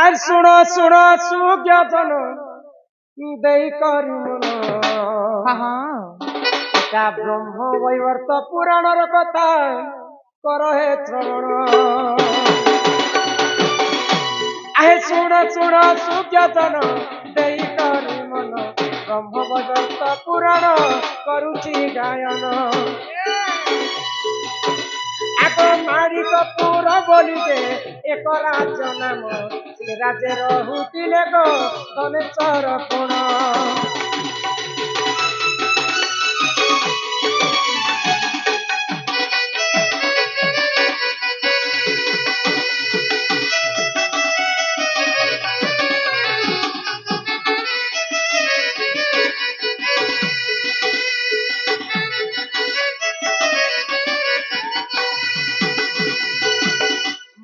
আর শুণ শুণ সুজ্ঞাতন দেই করি মন এটা ব্রহ্ম বৈবর্ত পুরাণর কথা কর হে শ্রবণ। আহে শুণ শুণ সুজ্ঞাতন দেই করি মন ব্রহ্ম বৈবর্ত পুরাণ করুছি গায়ন। আগ মারিক পুর বলিবে এক রাজ্য নাম সে রাজ্যে রহুଥିଲେ গো ধনেশ্বর কোণ।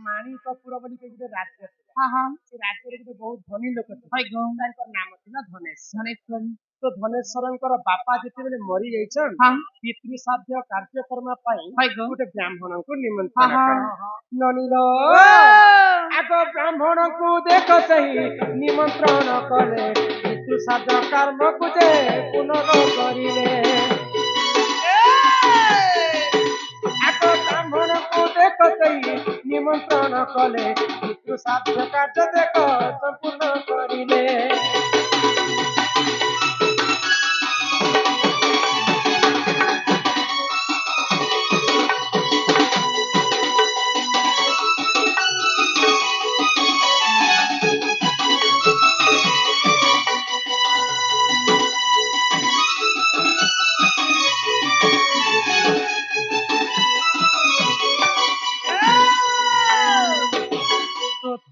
ମାଣିକପୁର ବୋଲି ଗୋଟେ ରାଜ୍ୟ ଥିଲା। ସେ ରାଜ୍ୟରେ ଗୋଟେ ବହୁତ ଧନୀ ଲୋକ ଥିଲେ। ତାଙ୍କ ନାମ ଥିଲା ଧନେଶ୍ୱର। ତ ଧନେଶ୍ୱରଙ୍କର ବାପା ଯେତେବେଳେ ମରି ଯାଇଛନ୍ ପିତୃ ଶ୍ରାଦ୍ଧ କାର୍ଯ୍ୟକ୍ରମ ପାଇଁ ଗୋଟେ ବ୍ରାହ୍ମଣଙ୍କୁ ନିମନ୍ତ୍ରଣ କଲେ। ନନିଲ ଆଗ ବ୍ରାହ୍ମଣଙ୍କୁ ଦେଖ ସେହି ନିମନ୍ତ୍ରଣ କଲେ ପିତୃ ଶ୍ରାଦ୍ଧ କର୍ମକୁ ଯେ ପୁନଃ କରିଲେ। ଆଗ ବ୍ରାହ୍ମଣଙ୍କୁ ଦେଖ ସେହି নিমন্ত্রণ কলে পিতৃ শ্রাদ্ধ কার্য দেখ সম্পূর্ণ করিলে।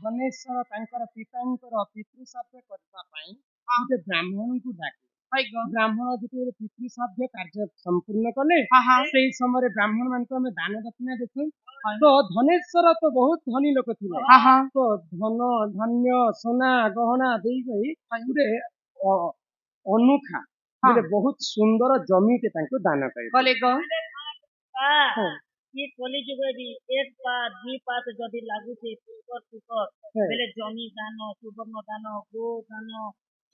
ଧନେଶ୍ୱର ତାଙ୍କର ପିତାଙ୍କର ପିତୃ ଶ୍ରାଦ୍ଧ କରିବା ପାଇଁ ଗୋଟେ ବ୍ରାହ୍ମଣଙ୍କୁ ଡାକିଲେ। ବ୍ରାହ୍ମଣ ଯେତେବେଳେ ପିତୃ ଶ୍ରାଦ୍ଧ କାର୍ଯ୍ୟ ସମ୍ପୂର୍ଣ୍ଣ କଲେ ସେଇ ସମୟରେ ବ୍ରାହ୍ମଣ ମାନଙ୍କୁ ଆମେ ଦାନ ଦକ୍ଷିଣା ଦେଖୁ। ତ ଧନେଶ୍ୱର ତ ବହୁତ ଧନୀ ଲୋକ ଥିଲେ। ତ ଧନ ଧାନ୍ୟ ସୁନା ଗହଣା ଦେଇକରି ଗୋଟେ ଅନୁଖା ଗୋଟେ ବହୁତ ସୁନ୍ଦର ଜମିଟେ ତାଙ୍କୁ ଦାନ କଲେ। ये कलिजुगे भी एक पात दुई पात जदि लागुचे पुष्कर पुष्कर बेले जमी दान सुवर्ण दान गो दान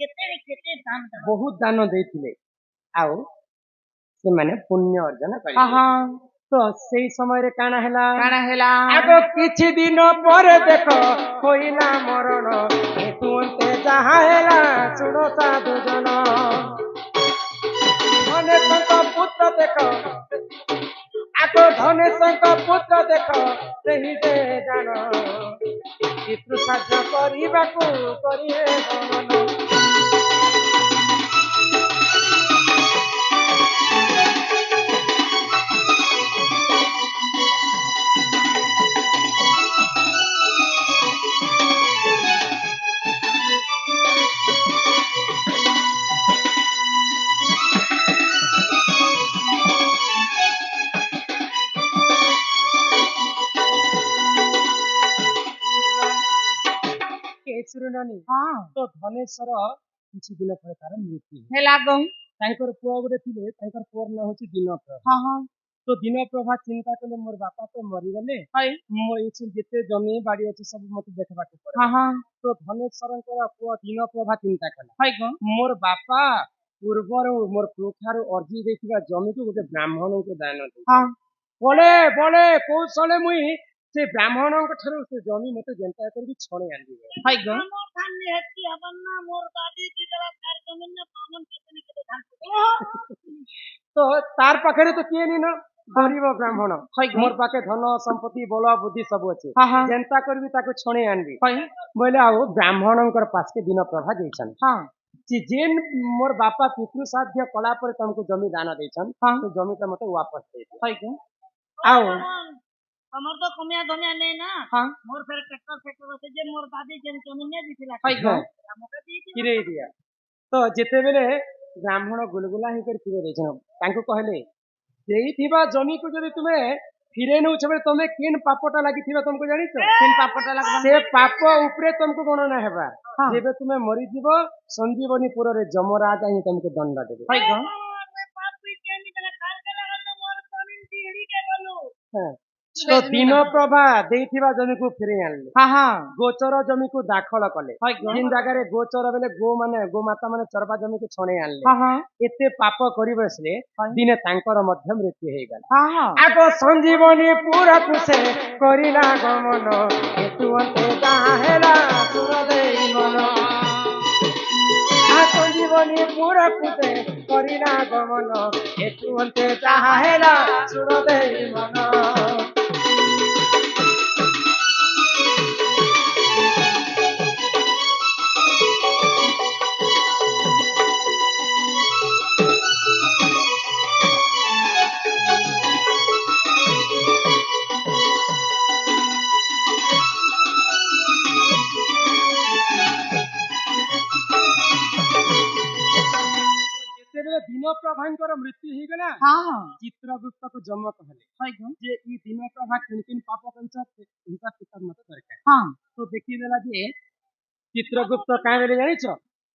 केते दान बहुत दान देथिले आउ से माने पुण्य अर्जन करिले। तो सेई समय रे काना हैला आगो किछि दिन पर देखो होइला मरण हेतु अंते जहा हैला सुनो साधु जन। धनेशଙ୍କ पुत्र देखो आगो धनेशଙ୍କ पुत्र देख ସେହି ଯେ ଜାଣ ପିତୃ ଶ୍ରାଦ୍ଧ କରିବାକୁ କରିବେ ଗମନ। तो ଧନେଶ୍ୱର କିଛି ଦିନ ପରେ ତାର ମୃତ୍ୟୁ ହେଲା। ତାଙ୍କର ପୁଅ ଗୋଟେ ଥିଲେ ତାଙ୍କର ପୁଅର ନାଁ ହଉଛି ଦିନପ୍ରଭା। ତ ଦିନପ୍ରଭା ଚିନ୍ତା କଲେ ମୋର ବାପା ତ ମରିଗଲେ ମୋ ଏଠି ଯେତେ ଜମି ବାଡି ଅଛି ସବୁ ମତେ ଦେଖିବାକୁ ପଡେ। ତ ଧନେଶ୍ୱରଙ୍କର ପୁଅ ଦିନପ୍ରଭା ଚିନ୍ତା କଲା ମୋର ବାପା ପୂର୍ବରୁ ମୋର ପୁରୁଷାରୁ ଅର୍ଜି ଦେଇଥିବା ଜମିକୁ ଗୋଟେ ବ୍ରାହ୍ମଣଙ୍କୁ ଦାନ ଦେଇ ବଳେ ବଳେ କୌଶଳେ ମୁଇଁ ସେ ବ୍ରାହ୍ମଣଙ୍କ ଠାରୁ ସେ ଜମି ମତେ ଯେନ୍ତା କରିକି ଛଣେଇ ଆଣିବେ। ତ ତାର ପାଖରେ ତ କିଏ ନି ନା ଗରିବ ବ୍ରାହ୍ମଣ ମୋର ପାଖେ ଧନ ସମ୍ପତ୍ତି ବଳ ବୁଦ୍ଧି ସବୁ ଅଛି ଯେନ୍ତା କରିବି ତାକୁ ଛଣେଇ ଆଣିବି ବୋଇଲେ ଆଉ ବ୍ରାହ୍ମଣଙ୍କର ପାଶକେ ଦିନପ୍ରଭା ଦେଇଛନ୍ ଯେନ୍ ମୋର ବାପା ପିତୃ ଶ୍ରାଦ୍ଧ କଲା ପରେ ତମକୁ ଜମି ଦାନ ଦେଇଛନ୍ ସେ ଜମିଟା ମତେ ୱାପସ ଦେଇଦିଅ। ଆଉ हमर तो कमिया धमिया नहीं ना मोर फेर ट्रैक्टर से जे मोर दादी जेन जमीन ने दिथिला हमके फिरे दिया। तो जेते बेले ब्राह्मण गुलगुला ही कर फिरे देछन तांको कहले देइथिबा जमी को जदि तुमे फिरे नउ छबे तमे केन पापटा लागिथिबा तुमको जानि छ केन पापटा लागबा से पाप ऊपरे तुमको गणना हेबा जेबे तुमे मरि जीवो संजीवनी पुर रे जमराज ही तुमको दंड देबे। तो दिन प्रभा देइथिबा जमी को फेरे आनले हां हां गोचर जमी को दाखल कले जिन जगह गोचर बेले गो माने गो माता माने चरबा जमी को छणे आनले हां हां एते पाप करि बसले दिने तांकर मध्य मृत्यु हे गला हां हां आगो संजीवनी पूरा कुसे करिला गमन हेतु अंते ताहेला सुर देई मन संजीवनी पूरा कुसे करिला गमन हेतु अंते ताहेला सुर देई मन दिन प्रभाकर मृत्यु हो गला चित्रगुप्त को जम कहले जे ई दिन प्रभा किन किन पाप कंच हिसाब किताब मत दरकार तो देखि देला जे चित्रगुप्त काहे बेले जानिछ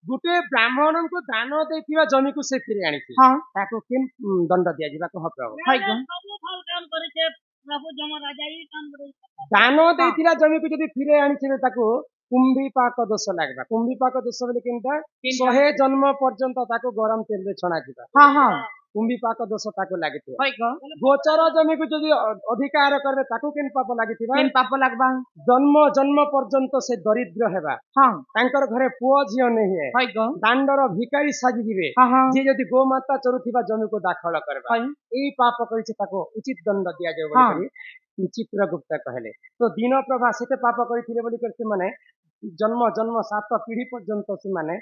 गुटे ब्राह्मण को दान देथिबा जमी को से फिरे आनी ताको किन दंड दिया जिबा कह प्रभु सब फल काम करिते प्रभु जम राजा ई काम करे दान देथिला जमी को जदी फिरे आनी छिबे ताको कुंभीपाक दोष लागबा कुंभीपाक दोष बोले केनता 100 जन्म पर्यंत ताको गरम तेल रे छणा जिबा हां हां कुंभीपाक दोष ताको लागिते गोचर जमी को जदी अधिकार करबे ताको केन पाप लागितिबा केन पाप लागबा जन्म जन्म पर्यंत से दरिद्र हेबा हां तांकर घरे पुओ झियो नहीं है दांडर भिखारी साजी दिबे जे जदी गो माता चरुथिबा जमी को दाखल करबा एई पाप करिছে ताको उचित दंड दिया जाय बोली चित्रगुप्त कहले तो दिन प्रभा सेते पाप करिथिले बोली करते माने जन्म जन्म 7 पीढ़ी पर्यंत से माने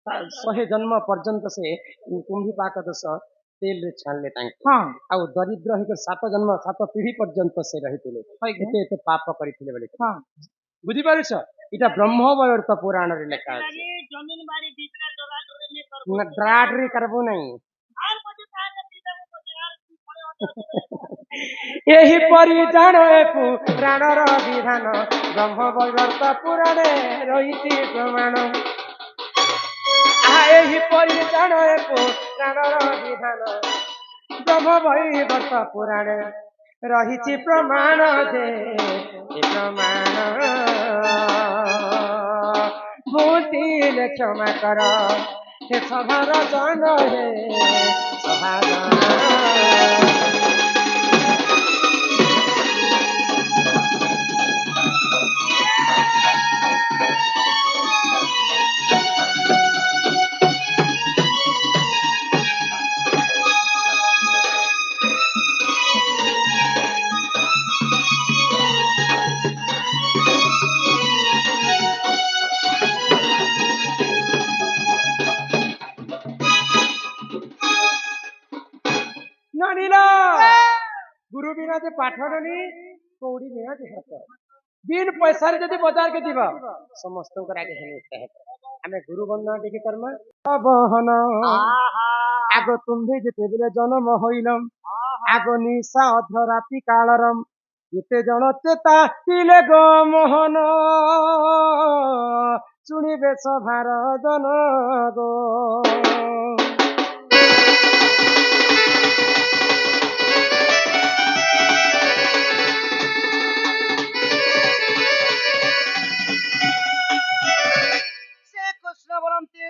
100 जन्म पर्यंत से कुंभीपाक दोष तेल रे छानले तांके हां आ दरिद्र हिक 7 जन्म 7 पीढ़ी पर्यंत से रहिथिले एते एते पाप करिथिले बोली हां बुझी पारिछ इटा ब्रह्मवैवर्त पुराण रे लेखा अछि जमीन बाड़ी बिकरा जगह करे ने करबो न ड्राडरी करबो नहीं आर पछे ताने दीदा पछे एही परि जानो पुराणर विधान ब्रह्मवैवर्त पुराणे रहिति प्रमाण एही परि जानो पुराणर विधान ब्रह्मवैवर्त पुराणे रहिछि प्रमाण जे प्रमाण भूतिले क्षमा कर हे सभार जन हे सभाजन गुरु बिना जे पाठनी कौड़ी निहाती हाथ बिन पैसा रे जदी बाजार के दिबा समस्त को आगे हेने हमें गुरु वंदना देखि करमा बहन आगो तुम्भे जेते बेले जन्म होइलम आगो निशा अध राति कालरम जेते जण चेता तिले गो मोहन सुनिबे सभार जन गो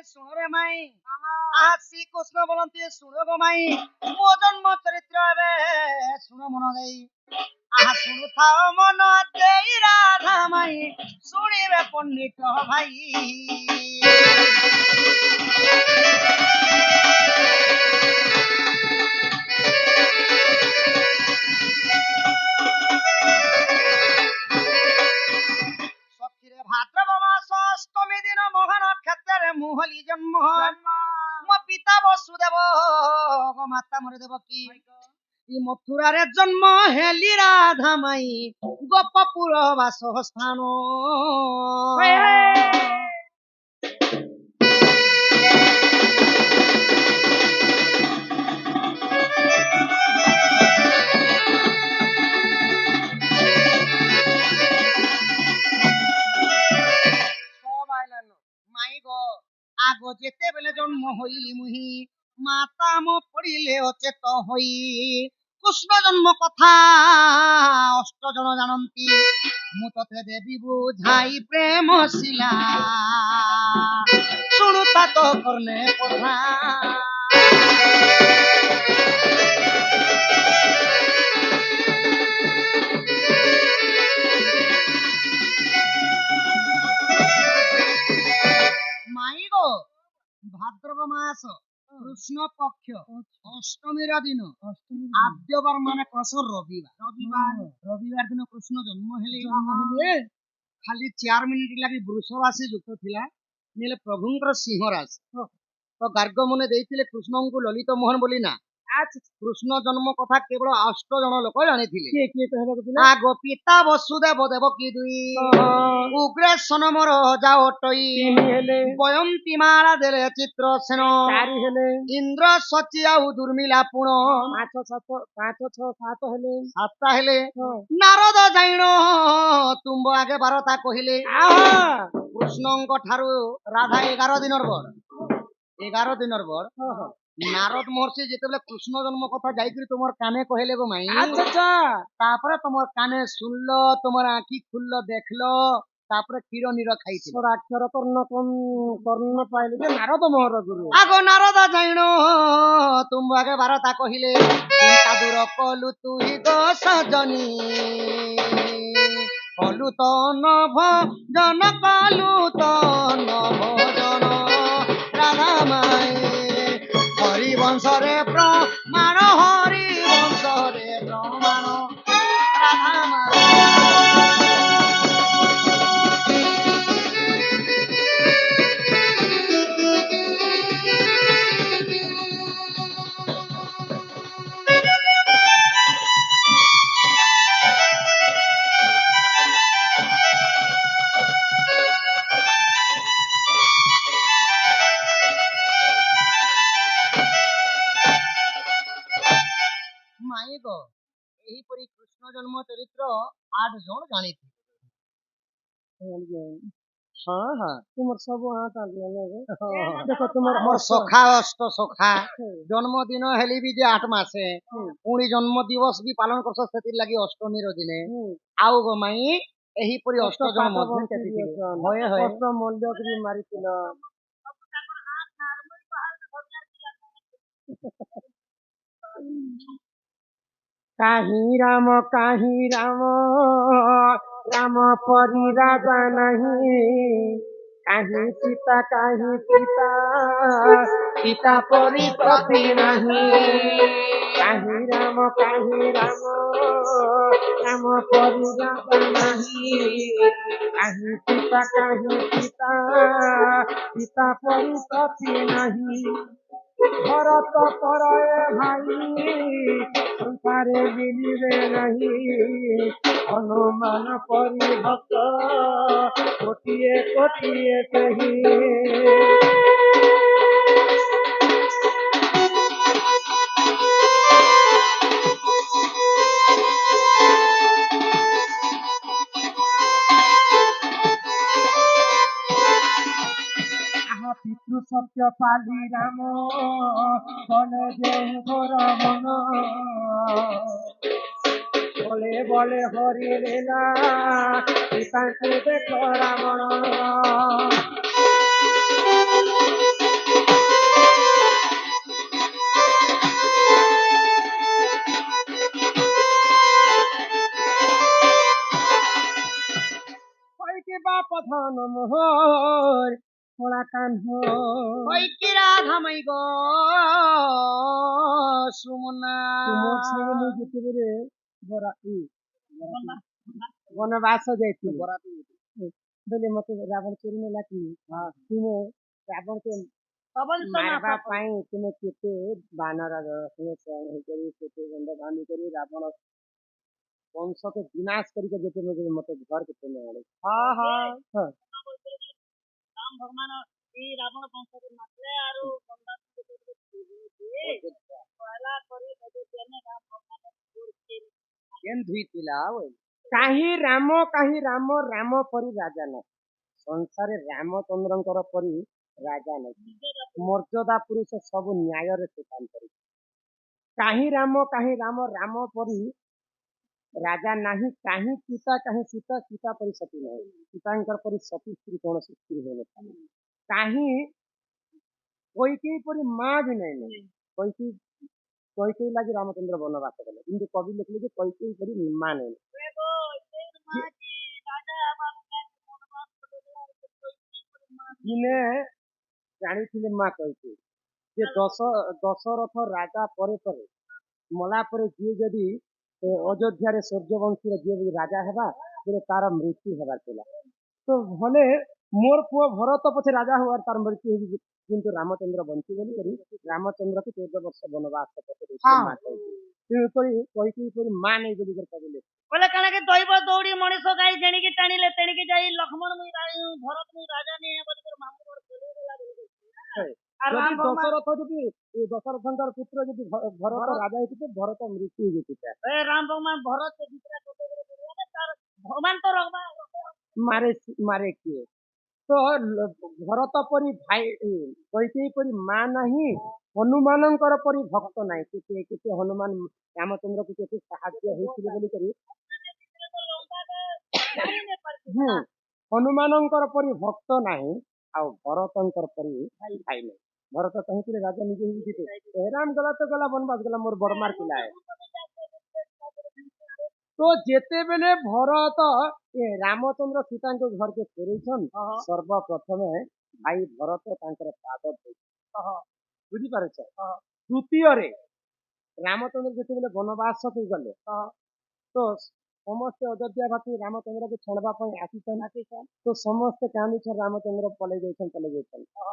सुनो रे माई आसी कृष्ण बोलती सुनो गो माई मो जन्म चरित्र एबे सुनो मन देई आहा सुनु थाओ मन देई राधा माई सुनिबे पंडित भाई सखीरे भाद्रव मास अष्टमी दिन मोहन क्षेत्र मुहली जन्म मो पिता वसुदेव गो माता मोर देवकी मथुरा रे जन्म हेली राधा माई गोपपुर वास स्थान आगो जेते बेले जन्म होइली मुही माता मो पड़िले अचेत होई কৃষ্ণ জন্ম কথা অষ্ট জন জানন্তি মু ততে দেবী বুঝাই প্রেম শিলা শুণু তা তো কর্ণে পড়া মাই গো ভাদ্রব মাস কৃষ্ণ পক্ষ অষ্টমীর দিন আদ্যবার মানে কস রবিবার দিন কৃষ্ণ জন্ম হেলে খালি 4 মিনিট লাগি বୃଷ ରାଶି ଯୁକ୍ତ ଥିଲା ନେଲେ ପ୍ରଭୁଙ୍କର ସିଂହ ରାଶି ତ ଗାର୍ଗ ମନେ ଦେଇଥିଲେ କୃଷ୍ଣଙ୍କୁ ଲଳିତ ମୋହନ ବୋଲି ନା କୃଷ୍ଣ ଜନ୍ମ କଥା କେବଳ 8 ଜଣ ଲୋକ ଜାଣିଥିଲେ ଆଗ ପିତା ବସୁଦେବ ଦେବକୀ ଦୁଇ ଉଗ୍ରେସନ ମୋର ଯା ଅଟଇ ବୟନ୍ତୀ ମାଳା ଦେଲେ ଚିତ୍ର ସେନ ଇନ୍ଦ୍ର ସଚି ଆଉ ଦୁର୍ମିଳା ପୁଣ 5 6 7 ହେଲେ 7 ହେଲେ ନାରଦ ଜାଇଣ ତୁମ୍ବ ଆଗେ ବାରତା କହିଲେ କୃଷ୍ଣଙ୍କ ଠାରୁ ରାଧା 11 ଦିନର ବଡ 11 ଦିନର ବଡ ନାରଦ ମହର୍ଷି ଯେତେବେଳେ କୃଷ୍ଣ ଜନ୍ମ କଥା ଯାଇକରି ତୁମର କାନେ କହିଲେ ଗো ମାଇ ତାପରେ ତୁମର କାନେ ଶୁଣିଲ ତୁମର ଆଖି ଖୁଲ୍ଲ ଦେଖିଲ ତାପରେ କ୍ଷୀର ନୀର ଖାଇছিল ଅକ୍ଷର କର୍ଣ୍ଣ ପାଇଲେ ଯେ ନାରଦ ମହର ଗୁରୁ ଆଗ ନାରଦ ଜାଇଣ ତୁମ୍ବ ଆଗେ ବାରତା କହିଲେ ଚିନ୍ତା ଦୂର କଲୁ ତୁ ହି ଗো ସଜনী কলু তো নভ জন কলু তো নভ জন রাধা মাই হরি বংশরে প্রমাণ হরি বংশরে প্রমাণ রাধা মাই ଏହିପରି କୃଷ୍ଣ ଜନ୍ମ ଚରିତ୍ର 8 ଜଣ ଜାଣିଥିଲେ ତୁମର ସବୁ ଦେଖ ତୁମର ସଖା ଅଷ୍ଟ ସଖା ଜନ୍ମଦିନ ହେଲି ବି ଯେ 8 ମାସେ ପୁଣି ଜନ୍ମ ଦିବସ ବି ପାଳନ କରସ ସେଥି ଲାଗି ଅଷ୍ଟମୀର ଦିନେ ଆଉ ଗো ମାଇ ଏହିପରି 8 ଜଣ ମଧ୍ୟ ହଏ ହଏ ଅଷ୍ଟ ମଲ୍ୟକୁ ବି ମାରିଥିଲ কাহি রাম রাম পরি রাজা নাহি কাহি সীতা সীতা পরি পতি নাহি কাহি রাম রাম পরি রাজা নাহি কাহি সীতা সীতা পরি পতি নাহি ভরত পরয়ে ভাই সংসারে মিলিবে নাহি হনুমান পরি ভক্ত কোটিয়ে কোটিয়ে কহি পিতৃ সত্য পালি রাম বলে দেহ ঘোর মন বলে বলে হরি লীলা সীতাকে দেখো রাবণ বাপ ধন মোহর খোলা কান্হ কি রাধা মাই গো সুমনা যেতেବେଳେ ବନବାସ ଯାଇଥିଲେ ବୋଲେ ମତେ ରାବଣ ଚୋରି ନେଲା କି ତୁମେ ରାବଣକୁ ମାରିବା ପାଇଁ ତୁମେ କେତେ ବାନର ହେଇକରି କେତେ ଗଣ୍ଡ ବାନ୍ଧି କରି ରାବଣ ବଂଶକୁ ବିନାଶ କରିକି ଯେତେବେଳେ ମତେ ଘରକୁ ତୁମେ ଆଣେ ରାମ ଭଗବାନ ଏଇ ରାବଣ ବଂଶକୁ ମାରିଲେ ଆରୁ କାହିଁ ରାମ ରାମ ପରି ରାଜା ନାହିଁ ସଂସାରେ ରାମଚନ୍ଦ୍ରଙ୍କର ପରି ରାଜା ନାହିଁ ମର୍ଯ୍ୟାଦା ପୁରୁଷ ସବୁ ନ୍ୟାୟରେ ସେ କାମ କରିଛି କାହିଁ ରାମ ରାମ ପରି ରାଜା ନାହିଁ, କାହିଁ ସୀତା ସୀତା ପରି ସତୀ ନାହିଁ, ସୀତାଙ୍କର ପରି ସତୀ ସ୍ତ୍ରୀ କୌଣସି ସ୍ତ୍ରୀ ହୋଇନଥାଏ, କାହିଁ କୈକେୟୀ ପରି ମା ବି ନାହିଁ, କୈକେୟୀ ଲାଗି ରାମଚନ୍ଦ୍ର ବନବାସ କଲେ, କିନ୍ତୁ କବି ଲେଖିଲେ ଯେ କୈକେୟୀ ପରି ମା ନାହିଁ। ଦିନେ ଜାଣିଥିଲେ ମା କୈକେୟୀ ଯେ ଦଶରଥ ରାଜା ପରେ ପରେ ମଲା ପରେ ଯିଏ ଯଦି ଅଯୋଧ୍ୟାରେ ସୂର୍ଯ୍ୟବଂଶୀର ଯିଏ ଯଦି ରାଜା ହେବା ବୋଲେ ତାର ମୃତ୍ୟୁ ହେବାର ଥିଲା, ତ ଭଲେ ମୋର ପୁଅ ଭରତ ପଛେ ରାଜା ହବାର ତାର ମୃତ୍ୟୁ ହେଇଛି, କିନ୍ତୁ ରାମଚନ୍ଦ୍ର ବଞ୍ଚିଗଲେ କରି ରାମଚନ୍ଦ୍ରକୁ 14 ବର୍ଷ ବନବାସ ତେଣୁକରି କୈକେୟୀ ପରି ମା ନେଇ ବୋଲି କହିଲେ ବୋଲେ କାଣା କି ଦୈବ ଦୌଡ଼ି ମଣିଷ ଗାଈ ଜେଣିକି ଟାଣିଲେ ତେଣିକି ଯାଇ ଲକ୍ଷ୍ମଣ ମୁଇଁ ଭରତ ମୁଇଁ ରାଜା ନିଏ ବୋଲି ମାମୁ ଦଶରଥ ଯଦି ଦଶରଥଙ୍କର ପୁତ୍ର ଯଦି ଭରତ ରାଜା ହେଇଥିଲେ ଭରତ ମୃତ୍ୟୁ ହେଇଯାଇଥିଲା, ରାମ ଭଗବାନ ଭରତ ଭଗବାନ ତ ମାରେ କିଏ, ତ ଭରତ ପରି ଭାଇ କୈକେୟୀ ପରି ମା ନାହିଁ, ହନୁମାନଙ୍କର ପରି ଭକ୍ତ ନାହିଁ, କେତେ କେତେ ହନୁମାନ ରାମଚନ୍ଦ୍ରକୁ କେତେ ସାହାଯ୍ୟ ହେଇଥିଲେ ବୋଲିକରି ହନୁମାନଙ୍କର ପରି ଭକ୍ତ ନାହିଁ, ଆଉ ଭରତଙ୍କର ପରି ଭାଇ ନାହିଁ। ଭରତ ଚାହୁଁଥିଲେ ରାଜା ନିଜେ ହେଇଯିବେ, ରାମ ଗଲା ତ ଗଲା ବନବାସ ଗଲା, ମୋର ବଡମାର ପିଲା ତ ଯେତେବେଳେ ଭରତ ରାମଚନ୍ଦ୍ର ସୀତାଙ୍କ ଘରକେ ଫେରେଇଛନ୍, ସର୍ବପ୍ରଥମେ ଭାଇ ଭରତ ତାଙ୍କର ପାଦ ବୁଝିପାରୁଛ। ତୃତୀୟରେ ରାମଚନ୍ଦ୍ର ଯେତେବେଳେ ବନବାସକୁ ଗଲେ ତ ସମସ୍ତେ ଅଯୋଧ୍ୟାବାସୀ ରାମଚନ୍ଦ୍ରକୁ ଛାଡବା ପାଇଁ ଆସିଛନ୍, ତ ସମସ୍ତେ କାନ୍ଦୁଛନ୍, ରାମଚନ୍ଦ୍ର ପଳେଇ ଯାଇଛନ୍।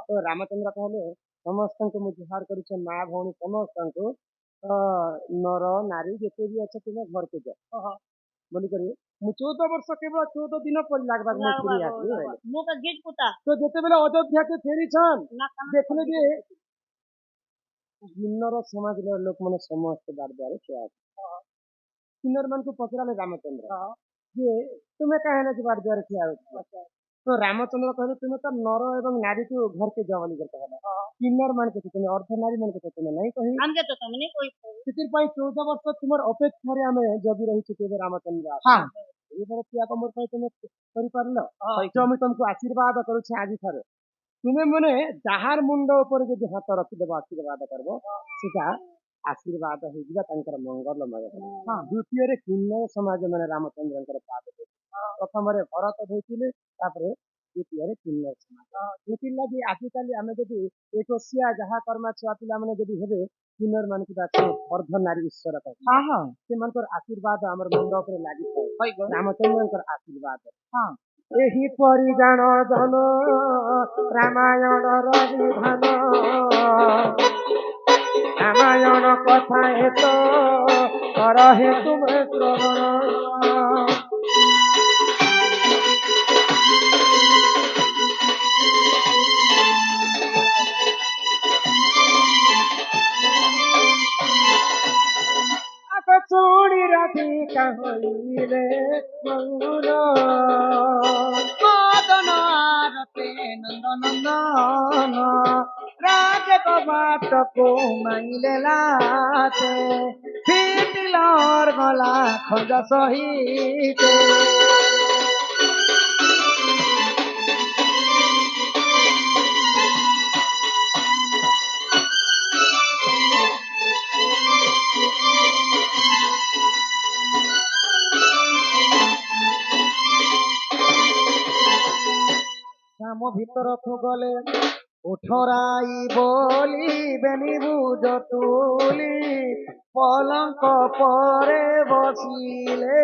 ତ ରାମଚନ୍ଦ୍ର କହିଲେ ସମସ୍ତଙ୍କୁ ମୁଁ ଜୁହାର କରିଛନ୍, ମା ଭଉଣୀ ସମସ୍ତଙ୍କୁ ନର ନାରୀ ଯେତେ ବି ଅଛ ତୁମେ ଘରକୁ ଯାଅ ବୋଲିକରି ମୁଁ 14 ବର୍ଷ କେବଳ 14 ଦିନ ପରି ଲାଗବା ତ ଯେତେବେଳେ ଅଯୋଧ୍ୟାକୁ ଫେରିଛନ୍ ଦେଖିଲେ ଯେ କିନ୍ନର ସମାଜର ଲୋକମାନେ ସମସ୍ତେ ବାରଦ୍ୱାରେ ଠିଆ ଅଛି। କିନ୍ନର ମାନଙ୍କୁ ପଚରାଲେ ରାମଚନ୍ଦ୍ର ଯେ ତୁମେ କାହିଁକି ବାରଦ୍ୱାରେ ଠିଆ ହଉଛ, ତ ରାମଚନ୍ଦ୍ର କହିଲେ ତୁମେ ତ ନର ଏବଂ ନାରୀକୁ ଘରକେ ଯାଅ ବୋଲି କହିଲେ, କିନ୍ନର ମାନଙ୍କୁ ତୁମେ ଅର୍ଦ୍ଧ ନାରୀ ମାନଙ୍କୁ ତୁମେ ନାହିଁ କହି, ସେଥିପାଇଁ 14 ବର୍ଷ ତୁମର ଅପେକ୍ଷାରେ ଆମେ ଜଗି ରହିଛୁ କେବେ ରାମଚନ୍ଦ୍ର ତମର ପାଇଁ ତୁମେ କରିପାରିଲ, ମୁଁ ତମକୁ ଆଶୀର୍ବାଦ କରୁଛି ଆଜି ଠାରୁ ତୁମେ ମାନେ ଯାହାର ମୁଣ୍ଡ ଉପରେ ଯଦି ହାତ ରଖିଦେବ ଆଶୀର୍ବାଦ କରିବ ସେଟା ଆଶୀର୍ବାଦ ହେଇଯିବା ତାଙ୍କର ମଙ୍ଗଳମୟ। ଦ୍ୱିତୀୟରେ କିନ୍ନର ସମାଜ ମାନେ ରାମଚନ୍ଦ୍ରଙ୍କର ପାଦ ପ୍ରଥମରେ ଭରତ ଧୋଇଥିଲେ, ତାପରେ ଦ୍ୱିତୀୟରେ କିନ୍ନର ସମାଜ। ସେଥିଲାଗି ଆଜିକାଲି ଆମେ ଯଦି ଏକୋଶିଆ ଯାହା କର୍ମା ଛୁଆ ପିଲାମାନେ ଯଦି ହେବେ କିନ୍ନର ମାନଙ୍କୁ ଅର୍ଦ୍ଧ ନାରୀ ଈଶ୍ୱର କହିବେ, ସେମାନଙ୍କର ଆଶୀର୍ବାଦ ଆମର ମୁଣ୍ଡ ଉପରେ ଲାଗିଥାଏ, ରାମଚନ୍ଦ୍ରଙ୍କର ଆଶୀର୍ବାଦ। ଏହିପରି ଜାଣ ଜନ ରାମାୟଣର ବିଧାନ, ରାମାୟଣ କଥା ହେତ କର ହେ ତୁମେ ଶ୍ରବଣ। ଶୁଣି ରାଧିକା ହଇଲେ ମଉନ, ମଦନ ଆରତେ ନନ୍ଦନନ୍ଦନ, ରାଜ କବାଟକୁ ମାଇଲେ ଲାଟେ, ଫିଟିଲର ଗଲା ଖଞ୍ଜ ସହିତେ। ଆମ ଭିତରକୁ ଗଲେ ଉଠରାଇ ବୋଲି ବେନି ବୁଜ ତୁଲି, ପଲଙ୍କ ପରେ ବସିଲେ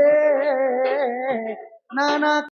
ନାନା